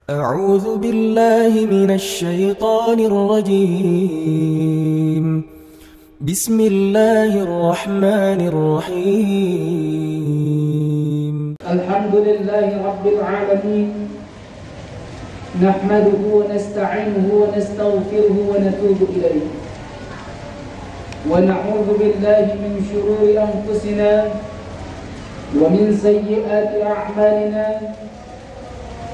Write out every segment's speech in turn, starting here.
أعوذ بالله من الشيطان الرجيم. بسم الله الرحمن الرحيم. الحمد لله رب العالمين، نحمده ونستعينه ونستغفره ونتوب إليه، ونعوذ بالله من شرور أنفسنا ومن سيئات أعمالنا.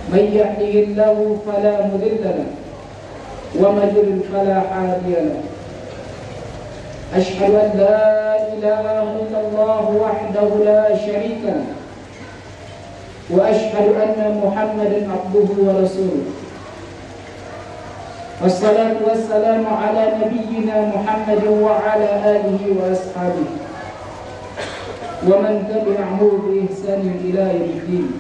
من يهده الله فلا مضل له ومن يضلل فلا هادي له. أشهد أن لا إله إلا الله وحده لا شريك له، وأشهد أن محمدا عبده ورسوله. والصلاة والسلام على نبينا محمد وعلى آله وأصحابه ومن تبعه بإحسان إلى يوم الدين.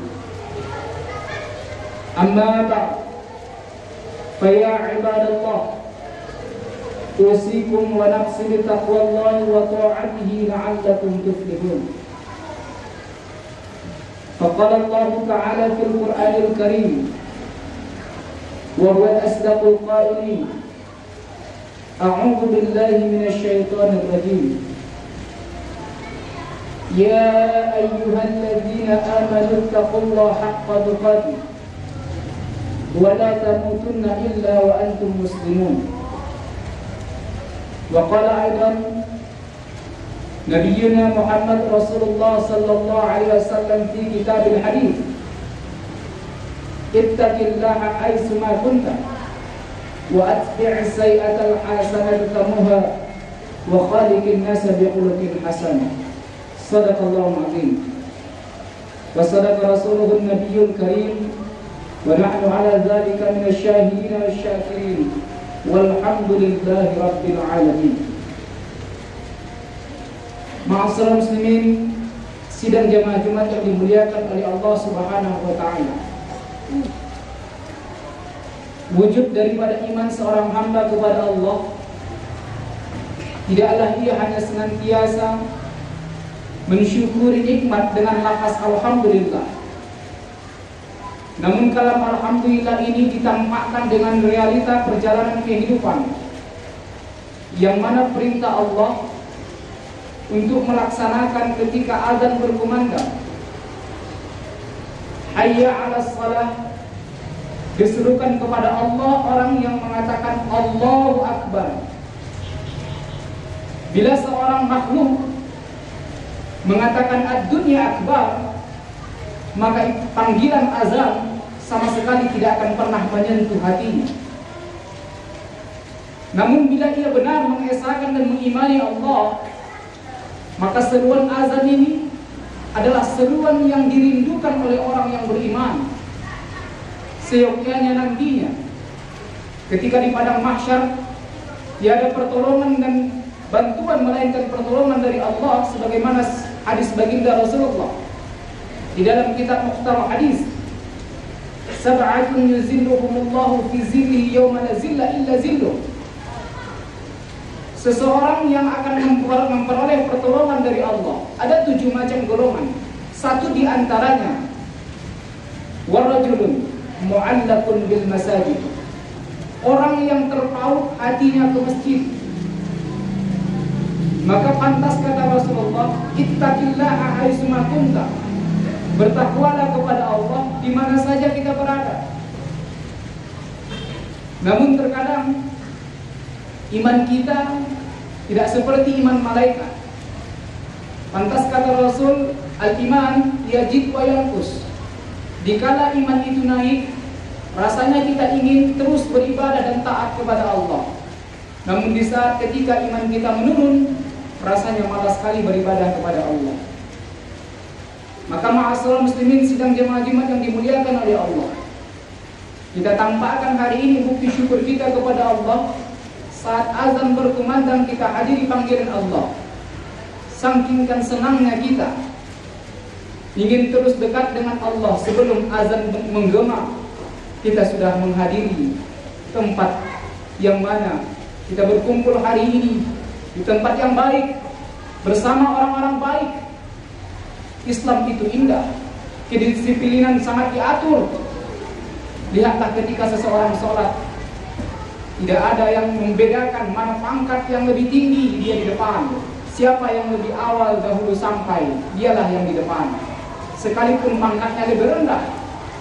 أما بعد، فيا عباد الله، أوصيكم ونفسي بتقوى الله وطاعته لعلكم تفلحون. فقال الله تعالى في القرآن الكريم وهو الأصدق القائلين: أعوذ بالله من الشيطان الرجيم. يا أيها الذين آمنوا اتقوا الله حق تقاته ولا تموتن إلا وأنتم مسلمون. وقال أيضا نبينا محمد رسول الله صلى الله عليه وسلم في كتاب الحديث: اتق الله حيثما كنت وأتبع السيئة الحسنة تمحها وخالق الناس بخلق حسن. صدق الله العظيم وصدق رسوله النبي الكريم، ونحن على ذلك من الشاهدين والشاكرين، والحمد لله رب العالمين. Ma'asyiral muslimin, sidang jamaah Jumat yang dimuliakan oleh Allah Subhanahu wa taala. Wujud daripada iman seorang hamba kepada Allah tidaklah ia hanya senantiasa mensyukuri nikmat dengan lafaz alhamdulillah. Namun kalam alhamdulillah ini ditampakkan dengan realita perjalanan kehidupan, yang mana perintah Allah untuk melaksanakan ketika azan berkumandang, hayya 'alas shalah, diserukan kepada Allah orang yang mengatakan Allahu Akbar. Bila seorang makhluk mengatakan ad-dunya akbar, maka panggilan azan sama sekali tidak akan pernah menyentuh hatinya. Namun bila ia benar mengesahkan dan mengimani Allah, maka seruan azan ini adalah seruan yang dirindukan oleh orang yang beriman. Seyogyanya nantinya ketika di padang mahsyar tiada pertolongan dan bantuan melainkan pertolongan dari Allah, sebagaimana hadis baginda Rasulullah di dalam kitab Mukhtar Hadis: sab'atun yuzilluhumullahu fi zillihi yawma la zilla illa zilluh. Seseorang yang akan memperoleh pertolongan dari Allah, ada 7 macam golongan. Satu di antaranya warajulun mu'allaqun bil masajid, orang yang terpaut hatinya ke masjid. Maka pantas kata Rasulullah, ittaqillaha haitsuma kunta, bertakwalah kepada Allah di mana saja kita berada. Namun terkadang iman kita tidak seperti iman malaikat. Pantas kata Rasul, al-iman yazid wa yanqus. Dikala iman itu naik, rasanya kita ingin terus beribadah dan taat kepada Allah. Namun di saat ketika iman kita menurun, rasanya malas sekali beribadah kepada Allah. Maka ma'asyiral muslimin, sidang jemaah Jumat yang dimuliakan oleh Allah, kita tampakkan hari ini bukti syukur kita kepada Allah. Saat azan berkumandang kita hadiri panggilan Allah. Saking senangnya kita ingin terus dekat dengan Allah sebelum azan menggema, kita sudah menghadiri tempat yang mana kita berkumpul hari ini, di tempat yang baik bersama orang-orang baik. Islam itu indah, kedisiplinan sangat diatur. Lihatlah ketika seseorang sholat, tidak ada yang membedakan mana pangkat yang lebih tinggi, dia di depan. Siapa yang lebih awal dahulu sampai, dialah yang di depan. Sekalipun pangkatnya lebih rendah,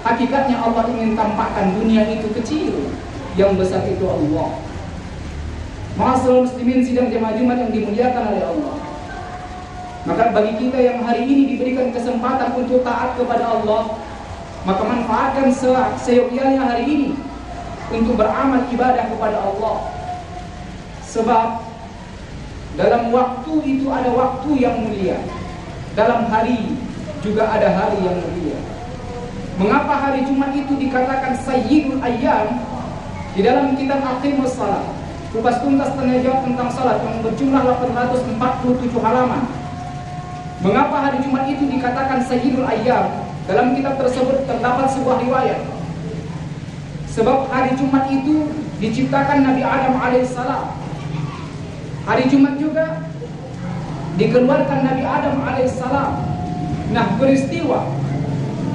hakikatnya Allah ingin tampakkan dunia itu kecil, yang besar itu Allah. Ma'asyiral muslimin sidang jemaah Jumat yang dimuliakan oleh Allah. Maka bagi kita yang hari ini diberikan kesempatan untuk taat kepada Allah, maka manfaatkan seyogyanya hari ini untuk beramal ibadah kepada Allah. Sebab dalam waktu itu ada waktu yang mulia, dalam hari juga ada hari yang mulia. Mengapa hari Jumat itu dikatakan Sayyidul Ayyam? Di dalam kitab Aqimus Shalah, kupas tuntas tanya jawab tentang salat yang berjumlah 847 halaman. Mengapa hari Jumat itu dikatakan Sayyidul Ayyam? Dalam kitab tersebut terdapat sebuah riwayat. Sebab hari Jumat itu diciptakan Nabi Adam alaihissalam. Hari Jumat juga dikeluarkan Nabi Adam alaihissalam. Nah, peristiwa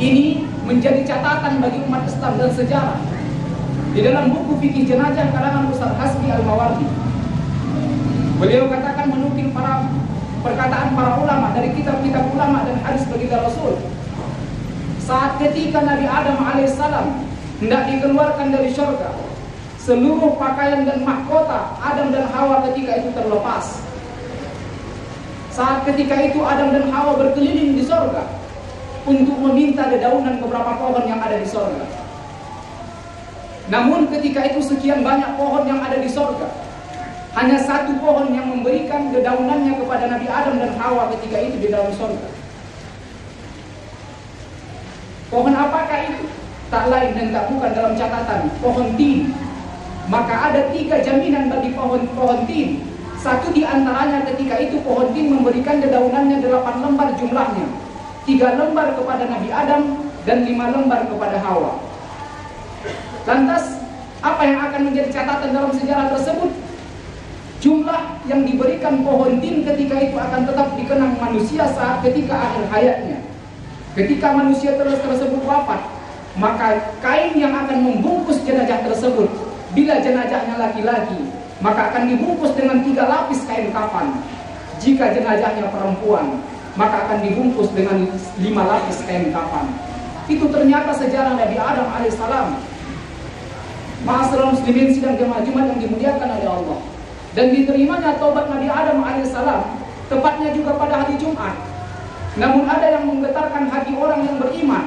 ini menjadi catatan bagi umat Islam dan sejarah. Di dalam buku fikih jenazah karangan Ustaz Hasbi Al-Mawardi, beliau katakan menukil perkataan para ulama dari kitab-kitab ulama dan hadis baginda Rasul. Saat ketika Nabi Adam alaihissalam hendak dikeluarkan dari surga, seluruh pakaian dan mahkota Adam dan Hawa ketika itu terlepas. Saat ketika itu Adam dan Hawa berkeliling di surga untuk meminta dedaunan beberapa pohon yang ada di surga. Namun ketika itu sekian banyak pohon yang ada di surga, hanya satu pohon yang memberikan dedaunannya kepada Nabi Adam dan Hawa ketika itu di dalam surga. Pohon apakah itu? Tak lain dan tak bukan dalam catatan pohon tin. Maka ada 3 jaminan bagi pohon tin. Satu di antaranya ketika itu pohon tin memberikan dedaunannya 8 lembar jumlahnya. 3 lembar kepada Nabi Adam dan 5 lembar kepada Hawa. Lantas apa yang akan menjadi catatan dalam sejarah tersebut? Jumlah yang diberikan pohon tin ketika itu akan tetap dikenang manusia saat ketika akhir hayatnya. Ketika manusia tersebut wafat, maka kain yang akan membungkus jenazah tersebut, bila jenazahnya laki-laki, maka akan dibungkus dengan 3 lapis kain kafan. Jika jenazahnya perempuan, maka akan dibungkus dengan 5 lapis kain kafan. Itu ternyata sejarah Nabi Adam alaihissalam. Ma'asyiral muslimin sidang jemaah Jumat yang dimuliakan oleh Allah. Dan diterimanya taubat Nabi Adam alaihissalam tepatnya juga pada hari Jumat. Namun ada yang menggetarkan hati orang yang beriman.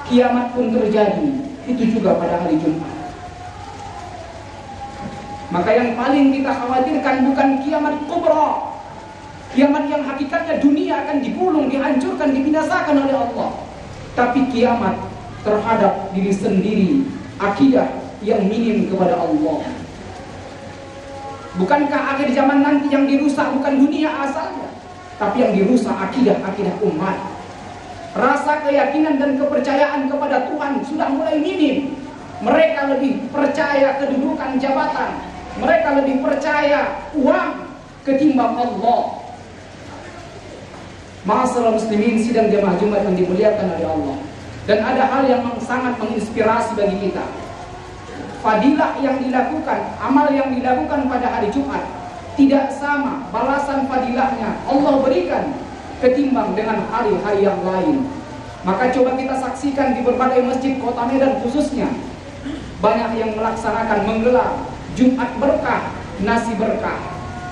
Kiamat pun terjadi, itu juga pada hari Jumat. Maka yang paling kita khawatirkan bukan kiamat kubra, kiamat yang hakikatnya dunia akan digulung, dihancurkan, dibinasakan oleh Allah. Tapi kiamat terhadap diri sendiri, akidah yang minim kepada Allah. Bukankah akhir zaman nanti yang dirusak bukan dunia asalnya, tapi yang dirusak akidah umat. Rasa keyakinan dan kepercayaan kepada Tuhan sudah mulai minim. Mereka lebih percaya kedudukan jabatan, mereka lebih percaya uang ketimbang Allah. Ma'asyiral muslimin sidang jemaah Jumat yang dimuliakan oleh Allah. Dan ada hal yang sangat menginspirasi bagi kita. Fadilah yang dilakukan, amal yang dilakukan pada hari Jumat tidak sama balasan fadilahnya Allah berikan ketimbang dengan hari-hari yang lain. Maka coba kita saksikan di berbagai masjid kota Medan khususnya, banyak yang melaksanakan menggelar Jumat berkah, nasi berkah.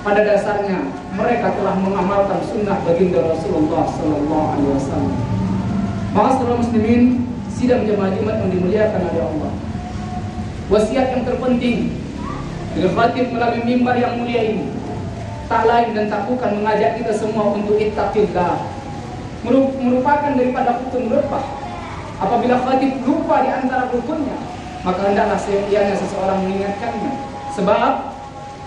Pada dasarnya mereka telah mengamalkan sunnah baginda Rasulullah sallallahu alaihi wasallam. Ma'asyiral muslimin sidang jemaah Jumat yang dimuliakan oleh Allah. Wasiat yang terpenting dari khatib melalui mimbar yang mulia ini tak lain dan tak bukan mengajak kita semua untuk ittaqillah, merupakan daripada rukun lebah. Apabila khatib lupa di antara rukunnya, maka hendaklah setiapnya seseorang mengingatkannya. Sebab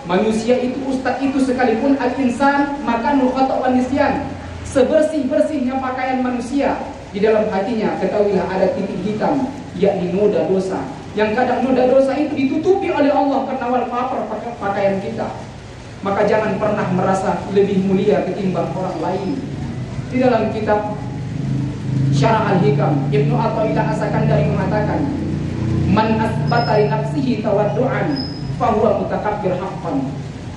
manusia itu, ustaz itu sekalipun al-insan makanul khata' wan nisyan, sebersih-bersihnya pakaian manusia, di dalam hatinya ketahuilah ada titik hitam, yakni noda dosa. Yang kadang noda dosa itu ditutupi oleh Allah karena wallpaper pakaian kita. Maka jangan pernah merasa lebih mulia ketimbang orang lain. Di dalam kitab Syarah Al-Hikam, Ibnu Athaillah As-Sakandari mengatakan, Man asbata li nafsihi tawaddu'an fahuwa mutakabbir haqqan.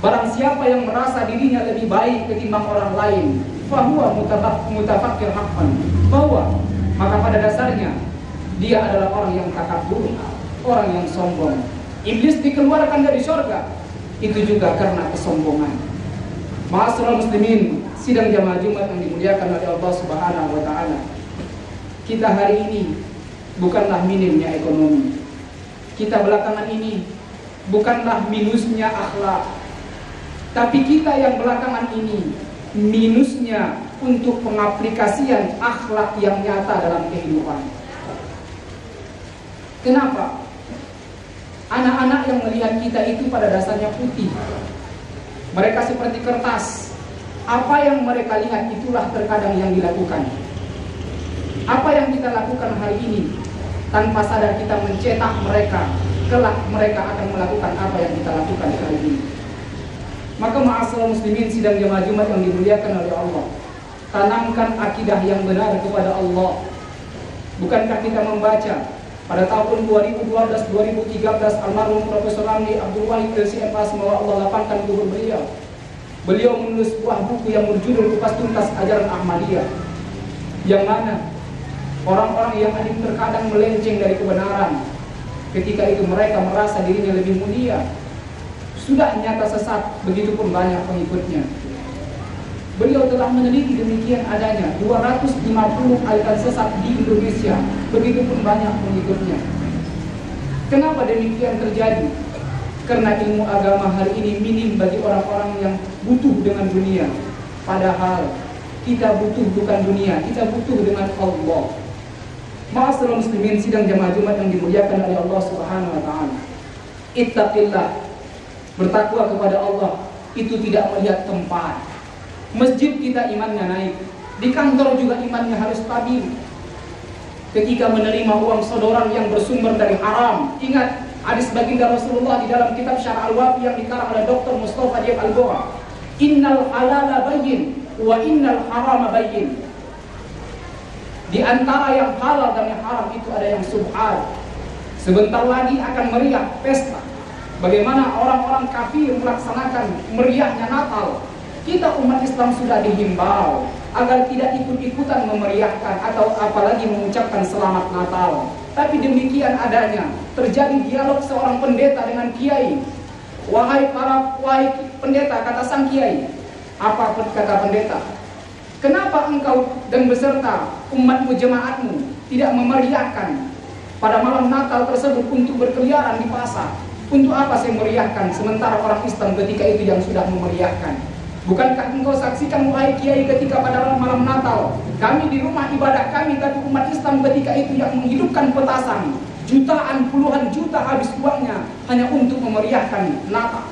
Barang siapa yang merasa dirinya lebih baik ketimbang orang lain, fahuwa mutafakkir haqqan, bahwa maka pada dasarnya dia adalah orang yang takabur, orang yang sombong. Iblis dikeluarkan dari surga itu juga karena kesombongan. Ma'asyiral muslimin, sidang jamaah Jumat yang dimuliakan oleh Allah Subhanahu wa taala. Kita hari ini bukanlah minimnya ekonomi. Kita belakangan ini bukanlah minusnya akhlak. Tapi kita yang belakangan ini minusnya untuk pengaplikasian akhlak yang nyata dalam kehidupan. Kenapa? Anak-anak yang melihat kita itu pada dasarnya putih. Mereka seperti kertas. Apa yang mereka lihat itulah terkadang yang dilakukan. Apa yang kita lakukan hari ini, tanpa sadar kita mencetak mereka, kelak mereka akan melakukan apa yang kita lakukan hari ini. Maka ma'asyiral muslimin sidang jamaah Jumat yang dimuliakan oleh Allah, tanamkan akidah yang benar kepada Allah. Bukankah kita membaca pada tahun 2012-2013 almarhum Profesor Ramli Abdul Wahid LCMA, semoga Allah lapangkan kubur beliau. Beliau menulis sebuah buku yang berjudul Kupas Tuntas Ajaran Ahmadiyah, yang mana orang-orang yang terkadang melenceng dari kebenaran, ketika itu mereka merasa dirinya lebih mulia, sudah nyata sesat, begitupun banyak pengikutnya. Beliau telah meneliti demikian adanya 250 aliran sesat di Indonesia, begitupun banyak pengikutnya. Kenapa demikian terjadi? Karena ilmu agama hari ini minim bagi orang-orang yang butuh dengan dunia. Padahal kita butuh bukan dunia, kita butuh dengan Allah. Ma'asyiral muslimin sidang jamaah Jumat yang dimuliakan oleh Allah Subhanahu wa taala. Ittaqillah. Bertakwa kepada Allah itu tidak melihat tempat. Masjid kita imannya naik, di kantor juga imannya harus stabil. Ketika menerima uang sodoran yang bersumber dari haram, ingat hadis baginda Rasulullah di dalam kitab Syarah Al-Wafi yang dikarang oleh Dr. Mustafa Diab Al-Goa. Innal halala bayyin wa innal harama bayyin. Di antara yang halal dan yang haram itu ada yang subhan. Sebentar lagi akan meriah pesta. Bagaimana orang-orang kafir melaksanakan meriahnya Natal. Kita umat Islam sudah dihimbau agar tidak ikut-ikutan memeriahkan atau apalagi mengucapkan selamat Natal. Tapi demikian adanya, terjadi dialog seorang pendeta dengan kiai. Wahai pendeta, kata sang kiai. Apa kata pendeta? Kenapa engkau dan beserta umatmu, jemaatmu tidak memeriahkan pada malam Natal tersebut untuk berkeliaran di pasar? Untuk apa saya meriahkan sementara orang Islam ketika itu yang sudah memeriahkan? Bukankah engkau saksikan wahai kiai ketika pada malam Natal kami di rumah ibadah kami, tapi umat Islam ketika itu yang menghidupkan petasan, jutaan puluhan juta habis uangnya hanya untuk memeriahkan Natal?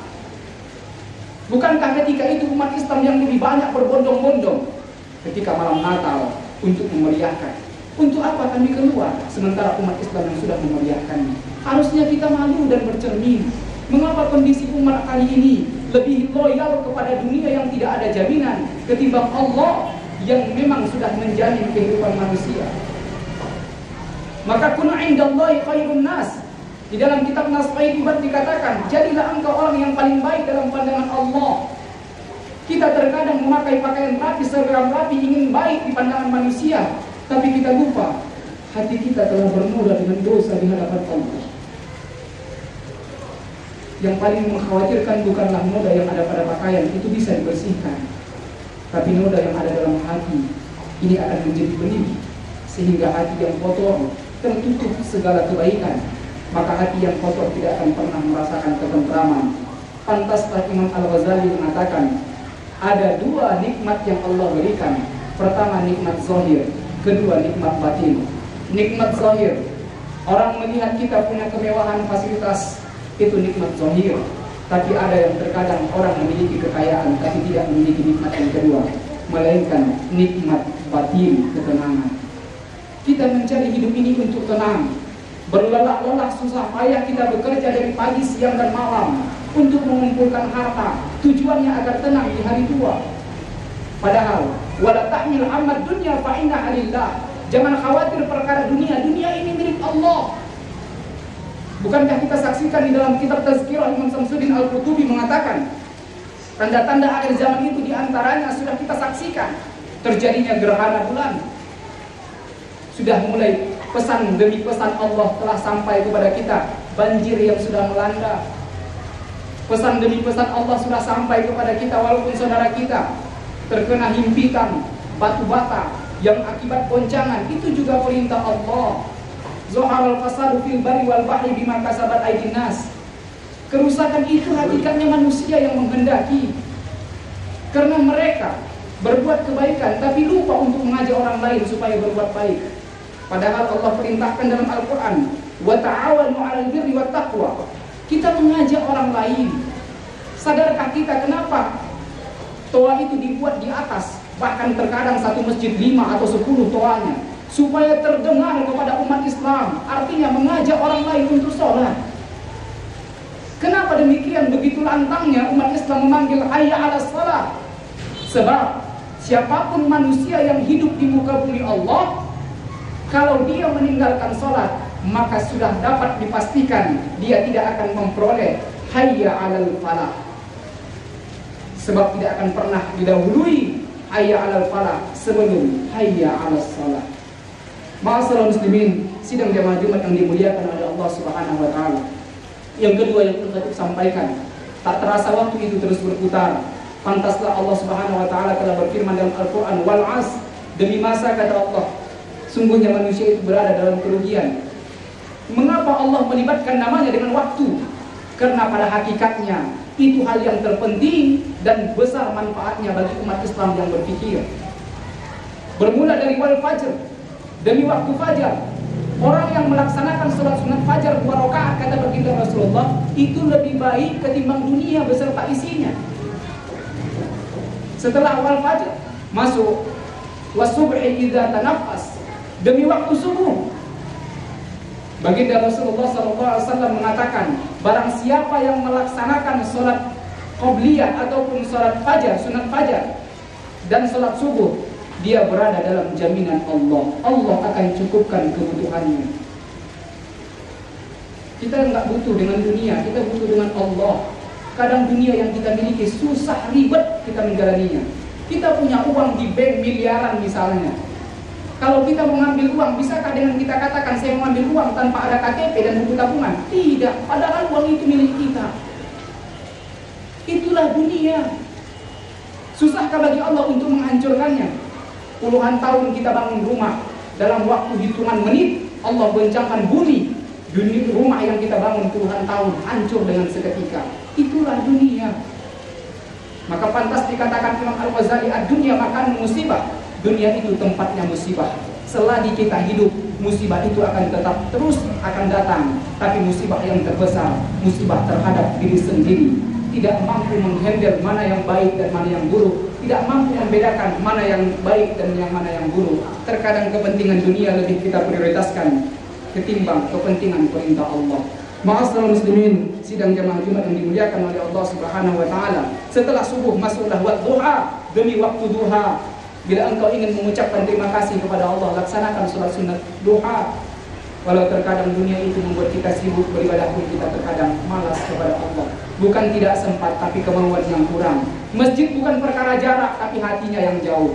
Bukankah ketika itu umat Islam yang lebih banyak berbondong-bondong ketika malam Natal untuk memeriahkan? Untuk apa kami keluar sementara umat Islam yang sudah memeriahkannya? Harusnya kita malu dan bercermin. Mengapa kondisi umat kali ini lebih loyal kepada dunia yang tidak ada jaminan ketimbang Allah yang memang sudah menjamin kehidupan manusia? Maka kuna indallahi khairun nas. Di dalam kitab Nas'ai Ibad dikatakan, jadilah engkau orang yang paling baik dalam pandangan Allah. Kita terkadang memakai pakaian rapi, seragam rapi, ingin baik di pandangan manusia, tapi kita lupa hati kita telah bernoda dengan dosa di hadapan Allah. Yang paling mengkhawatirkan bukanlah noda yang ada pada pakaian, itu bisa dibersihkan. Tapi noda yang ada dalam hati, ini akan menjadi benih. Sehingga hati yang kotor tertutup segala kebaikan. Maka hati yang kotor tidak akan pernah merasakan ketentraman. Pantaslah Imam Al-Ghazali mengatakan, ada dua nikmat yang Allah berikan. Pertama nikmat zahir, kedua nikmat batin. Nikmat zahir, orang melihat kita punya kemewahan fasilitas, itu nikmat zahir. Tapi ada yang terkadang orang memiliki kekayaan tapi tidak memiliki nikmat yang kedua, melainkan nikmat batin, ketenangan. Kita mencari hidup ini untuk tenang, berlelah-lelah susah payah kita bekerja dari pagi, siang dan malam untuk mengumpulkan harta, tujuannya agar tenang di hari tua. Padahal wala tahmil hamad dunya fa inna lillah. Jangan khawatir perkara dunia, dunia ini milik Allah. Bukankah kita saksikan di dalam kitab Tazkirah Imam Samsuddin Al-Qutubi mengatakan tanda-tanda akhir zaman itu diantaranya sudah kita saksikan, terjadinya gerhana bulan. Sudah mulai pesan demi pesan Allah telah sampai kepada kita, banjir yang sudah melanda. Pesan demi pesan Allah sudah sampai kepada kita, walaupun saudara kita terkena himpitan batu bata yang akibat goncangan, itu juga perintah Allah. Zaharal fasadu fil barri wal bahri bima kasabat aydin nas. Kerusakan itu hakikatnya manusia yang menghendaki, karena mereka berbuat kebaikan tapi lupa untuk mengajak orang lain supaya berbuat baik. Padahal Allah perintahkan dalam Al-Quran, wa ta'awanu 'alal birri wat taqwa. Kita mengajak orang lain. Sadarkah kita kenapa toa itu dibuat di atas? Bahkan terkadang satu masjid 5 atau 10 toanya, supaya terdengar kepada umat Islam. Artinya mengajak orang lain untuk sholat. Kenapa demikian? Begitu lantangnya umat Islam memanggil hayya 'alas shalah. Sebab siapapun manusia yang hidup di muka bumi Allah, kalau dia meninggalkan sholat, maka sudah dapat dipastikan dia tidak akan memperoleh hayya 'alal falah. Sebab tidak akan pernah didahului hayya 'alal falah sebelum hayya 'alas shalah. Ma'asyiral muslimin, sidang jamaah Jumat yang dimuliakan oleh Allah Subhanahu wa taala. Yang kedua yang perlu saya sampaikan, tak terasa waktu itu terus berputar. Pantaslah Allah Subhanahu wa taala telah berfirman dalam Al-Qur'an, wal 'asr, demi masa kata Allah, sungguhnya manusia itu berada dalam kerugian. Mengapa Allah melibatkan namanya dengan waktu? Karena pada hakikatnya itu hal yang terpenting dan besar manfaatnya bagi umat Islam yang berpikir. Bermula dari wal fajr, demi waktu fajar. Orang yang melaksanakan sholat sunat fajar 2 rakaat, kata baginda Rasulullah, itu lebih baik ketimbang dunia beserta isinya. Setelah wal fajr masuk wasubhi idza tanaffas, demi waktu subuh. Baginda Rasulullah SAW mengatakan, barang siapa yang melaksanakan sholat qobliyah ataupun sholat fajar, sunat fajar, dan sholat subuh, dia berada dalam jaminan Allah. Allah akan cukupkan kebutuhannya. Kita nggak butuh dengan dunia, kita butuh dengan Allah. Kadang dunia yang kita miliki susah, ribet kita menjalaninya. Kita punya uang di bank miliaran misalnya. Kalau kita mau ngambil uang, bisakah dengan kita katakan saya mau ambil uang tanpa ada KTP dan buku tabungan? Tidak, padahal uang itu milik kita. Itulah dunia. Susahkah bagi Allah untuk menghancurkannya? Puluhan tahun kita bangun rumah, dalam waktu hitungan menit Allah goncangkan bumi. Rumah yang kita bangun puluhan tahun hancur dengan seketika. Itulah dunia. Maka pantas dikatakan Imam Al-Ghazali, ad-dunya makan musibah. Dunia itu tempatnya musibah. Selagi kita hidup, musibah itu akan tetap terus akan datang. Tapi musibah yang terbesar, musibah terhadap diri sendiri. Tidak mampu menghandle mana yang baik dan mana yang buruk. Tidak mampu membedakan mana yang baik dan yang mana yang buruk. Terkadang kepentingan dunia lebih kita prioritaskan ketimbang kepentingan perintah Allah. Ma'asyiral muslimin, sidang jamaah Jumat yang dimuliakan oleh Allah Subhanahu wa taala. Setelah subuh masuklah waktu duha, demi waktu duha. Bila engkau ingin mengucapkan terima kasih kepada Allah, laksanakan sholat sunat duha. Walau terkadang dunia itu membuat kita sibuk beribadah pun kita terkadang malas kepada Allah. Bukan tidak sempat, tapi kemauan yang kurang. Masjid bukan perkara jarak, tapi hatinya yang jauh.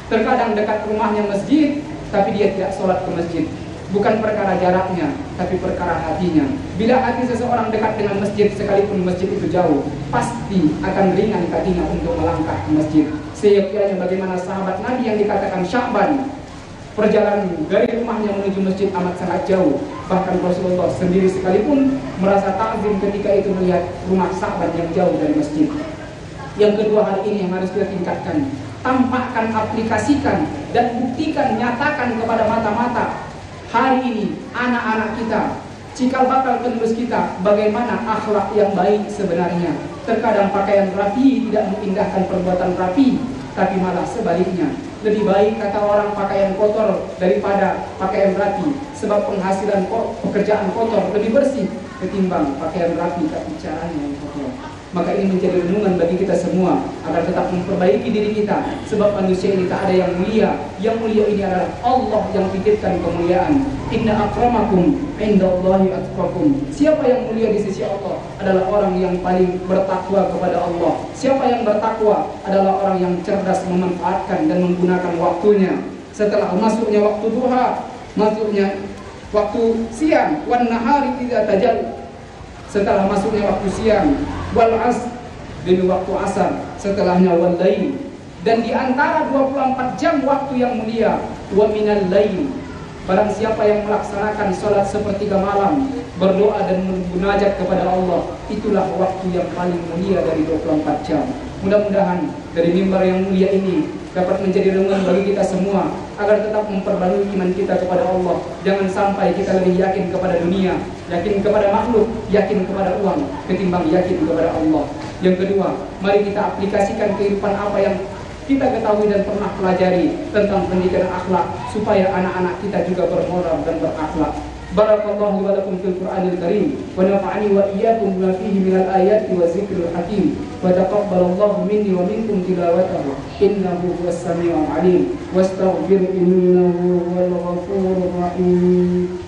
Terkadang dekat rumahnya masjid, tapi dia tidak sholat ke masjid. Bukan perkara jaraknya, tapi perkara hatinya. Bila hati seseorang dekat dengan masjid, sekalipun masjid itu jauh, pasti akan ringan kakinya untuk melangkah ke masjid. Seyogyanya bagaimana sahabat Nabi yang dikatakan Sya'ban, perjalanan dari rumahnya menuju masjid amat sangat jauh. Bahkan Rasulullah sendiri sekalipun merasa takzim ketika itu melihat rumah sahabat yang jauh dari masjid. Yang kedua, hal ini yang harus kita tingkatkan. Tampakkan, aplikasikan, dan buktikan, nyatakan kepada mata-mata hari ini anak-anak kita, cikal bakal penerus kita, bagaimana akhlak yang baik sebenarnya. Terkadang pakaian rapi tidak mengindahkan perbuatan rapi, tapi malah sebaliknya. Lebih baik kata orang pakaian kotor daripada pakaian rapi, sebab penghasilan pekerjaan kotor lebih bersih ketimbang pakaian rapi tapi caranya yang kotor. Maka ini menjadi renungan bagi kita semua agar tetap memperbaiki diri kita, sebab manusia ini tak ada yang mulia. Yang mulia ini adalah Allah yang titipkan kemuliaan. Inna akramakum indallahi atqakum. Siapa yang mulia di sisi Allah adalah orang yang paling bertakwa kepada Allah. Siapa yang bertakwa adalah orang yang cerdas memanfaatkan dan menggunakan waktunya. Setelah masuknya waktu duha, masuknya waktu siang, wan nahari tidak tajal. Setelah masuknya waktu siang, wal asr, demi waktu asar, setelahnya wal lail. Dan di antara 24 jam waktu yang mulia, wa minal lail. Barang siapa yang melaksanakan sholat sepertiga malam, berdoa dan munajat kepada Allah, itulah waktu yang paling mulia dari 24 jam. Mudah-mudahan dari mimbar yang mulia ini dapat menjadi renungan bagi kita semua agar tetap memperbarui iman kita kepada Allah. Jangan sampai kita lebih yakin kepada dunia, yakin kepada makhluk, yakin kepada uang ketimbang yakin kepada Allah. Yang kedua, mari kita aplikasikan kehidupan apa yang kita ketahui dan pernah pelajari tentang pendidikan akhlak supaya anak-anak kita juga bermoral dan berakhlak. Barakallahu wa lakum fil Qur'anil Karim wa nafa'ani wa iyyakum bima fihi minal ayati wa zikril hakim wa taqabbalallahu minni wa minkum tilawatahu innahu huwas samiul alim wastaghfir innahu huwal ghafurur rahim.